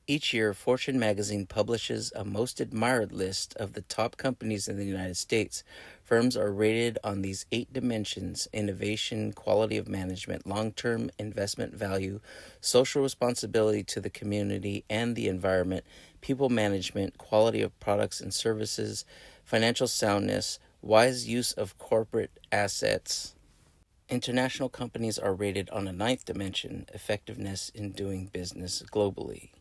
Each year, Fortune magazine publishes a most admired list of the top companies in the United States. Firms are rated on these eight dimensions: innovation, quality of management, long term investment value, social responsibility to the community and the environment, people management, quality of products and services, financial soundness, wise use of corporate assets. International companies are rated on a ninth dimension: effectiveness in doing business globally.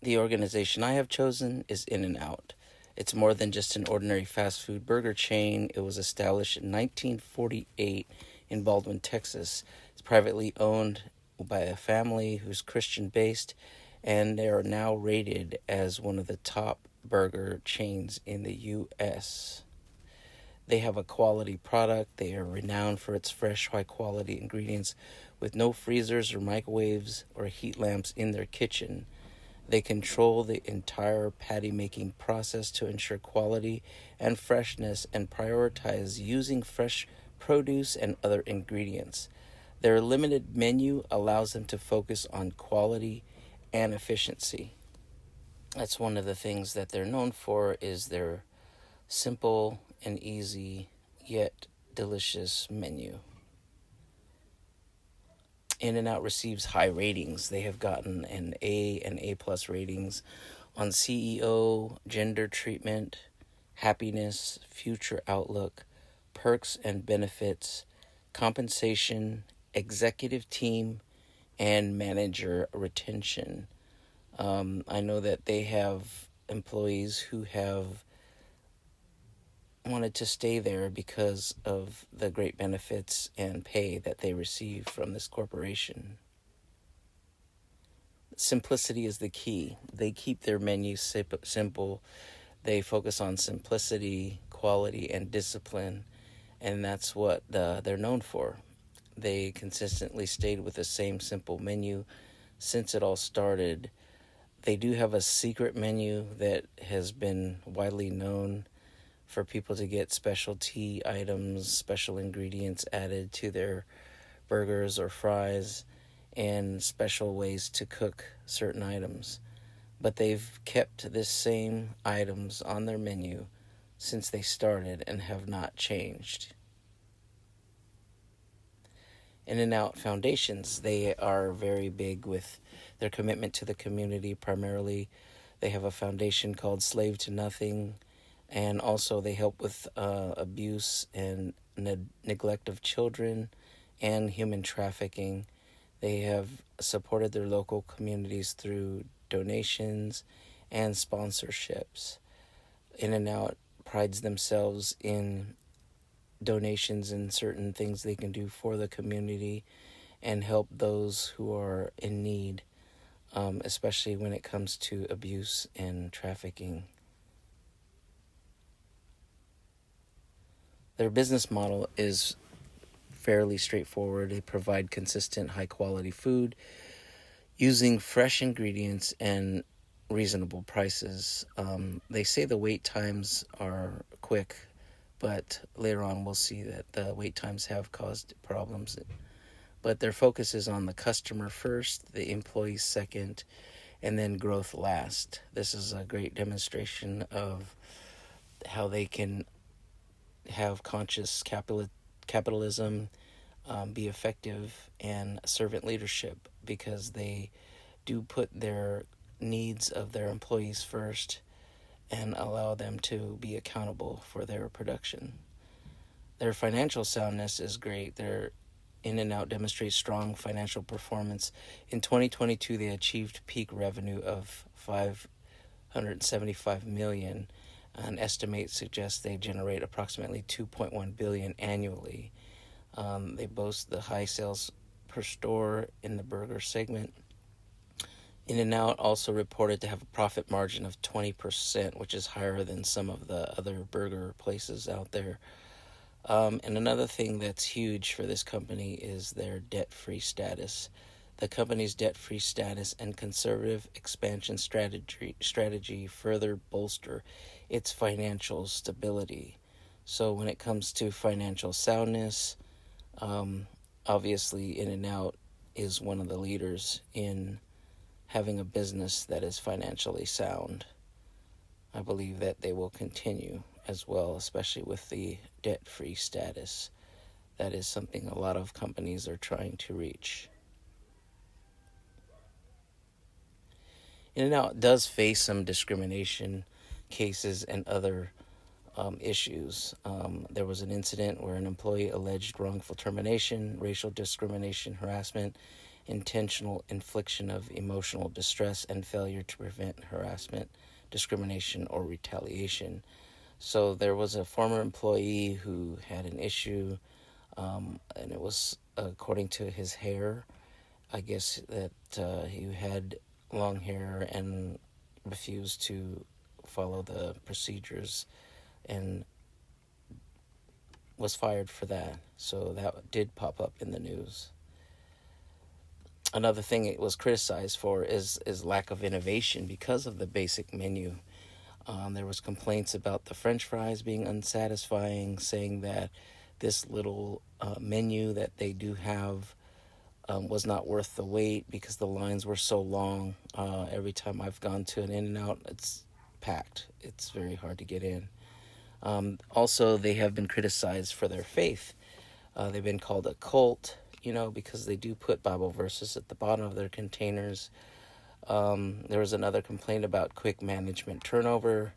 The organization I have chosen is In N Out. It's more than just an ordinary fast food burger chain. It was established in 1948 in Baldwin, Texas. It's privately owned by a family who's Christian based, and they are now rated as one of the top burger chains in the U.S. They have a quality product. They are renowned for its fresh, high quality ingredients with no freezers or microwaves or heat lamps in their kitchen. They control the entire patty making process to ensure quality and freshness and prioritize using fresh produce and other ingredients. Their limited menu allows them to focus on quality and efficiency. That's one of the things that they're known for is their simple and easy yet delicious menu. In and Out receives high ratings. They have gotten an A and A plus ratings on CEO, gender treatment, happiness, future outlook, perks and benefits, compensation, executive team, and manager retention. I know that they have employees who have wanted to stay there because of the great benefits and pay that they receive from this corporation. Simplicity is the key. They keep their menus simple. They focus on simplicity, quality, and discipline, and that's what they're known for. They consistently stayed with the same simple menu since it all started. They do have a secret menu that has been widely known for people to get specialty items, special ingredients added to their burgers or fries, and special ways to cook certain items. But they've kept this same items on their menu since they started and have not changed. In and Out Foundations, they are very big with their commitment to the community primarily. They have a foundation called Slave to Nothing, and also they help with abuse and neglect of children and human trafficking. They have supported their local communities through donations and sponsorships. In and Out prides themselves in donations and certain things they can do for the community and help those who are in need, especially when it comes to abuse and trafficking. Their business model is fairly straightforward. They provide consistent, high quality food using fresh ingredients and reasonable prices. They say the wait times are quick, but later on we'll see that the wait times have caused problems. But their focus is on the customer first, the employees second, and then growth last. This is a great demonstration of how they can have conscious capitalism, be effective, and servant leadership because they do put their needs of their employees first and allow them to be accountable for their production. Their financial soundness is great. Their In and Out demonstrates strong financial performance. In 2022, they achieved peak revenue of $575 million. An estimate suggests they generate approximately $2.1 billion annually. They boast the high sales per store in the burger segment. In and Out also reported to have a profit margin of 20%, which is higher than some of the other burger places out there. And another thing that's huge for this company is their debt-free status. The company's debt-free status and conservative expansion strategy further bolster its financial stability. So when it comes to financial soundness, obviously In and Out is one of the leaders in having a business that is financially sound. I believe that they will continue as well, especially with the debt-free status. That is something a lot of companies are trying to reach. In-N-Out does face some discrimination cases and other issues. There was an incident where an employee alleged wrongful termination, racial discrimination, harassment, intentional infliction of emotional distress, and failure to prevent harassment, discrimination, or retaliation. So there was a former employee who had an issue, and it was according to his hair. I guess that he had long hair and refused to follow the procedures and was fired for that. So that did pop up in the news. Another thing it was criticized for is lack of innovation because of the basic menu. There was complaints about the French fries being unsatisfying, saying that this little menu that they do have was not worth the wait because the lines were so long. Every time I've gone to an In-N-Out, it's packed. It's very hard to get in. Also, they have been criticized for their faith. They've been called a cult, because they do put Bible verses at the bottom of their containers. There was another complaint about quick management turnover,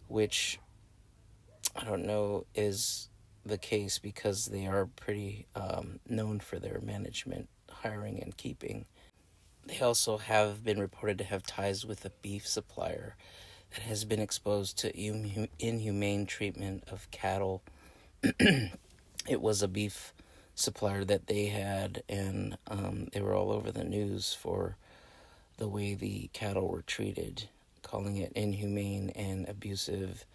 which I don't know is the case because they are pretty known for their management hiring and keeping. They also have been reported to have ties with a beef supplier that has been exposed to inhumane treatment of cattle. It was a beef supplier that they had, and they were all over the news for the way the cattle were treated, calling it inhumane and abusive.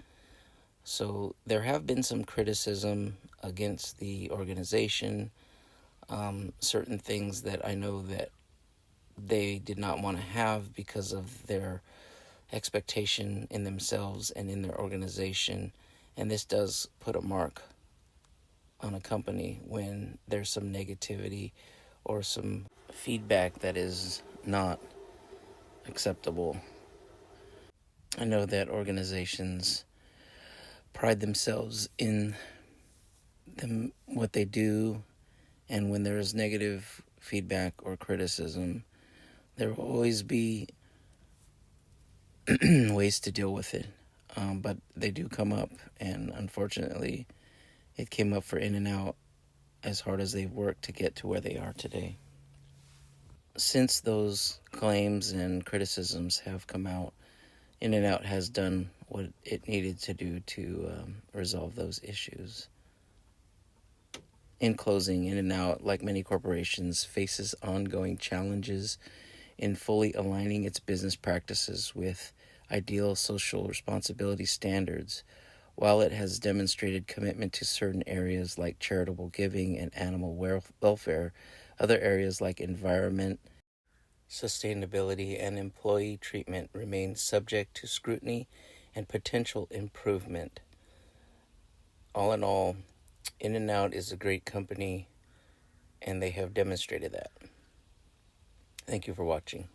So there have been some criticism against the organization, certain things that I know that they did not want to have because of their expectation in themselves and in their organization. And this does put a mark on a company when there's some negativity or some feedback that is not acceptable. I know that organizations pride themselves in what they do, and when there is negative feedback or criticism, there will always be ways to deal with it. But they do come up, and unfortunately, it came up for In-N-Out as hard as they've worked to get to where they are today. Since those claims and criticisms have come out, In-N-Out has done what it needed to do to resolve those issues. In closing, In-N-Out, like many corporations, faces ongoing challenges in fully aligning its business practices with ideal social responsibility standards. While it has demonstrated commitment to certain areas like charitable giving and animal welfare, other areas like environment, sustainability, and employee treatment remain subject to scrutiny and potential improvement. All in all, In-N-Out is a great company, and they have demonstrated that. Thank you for watching.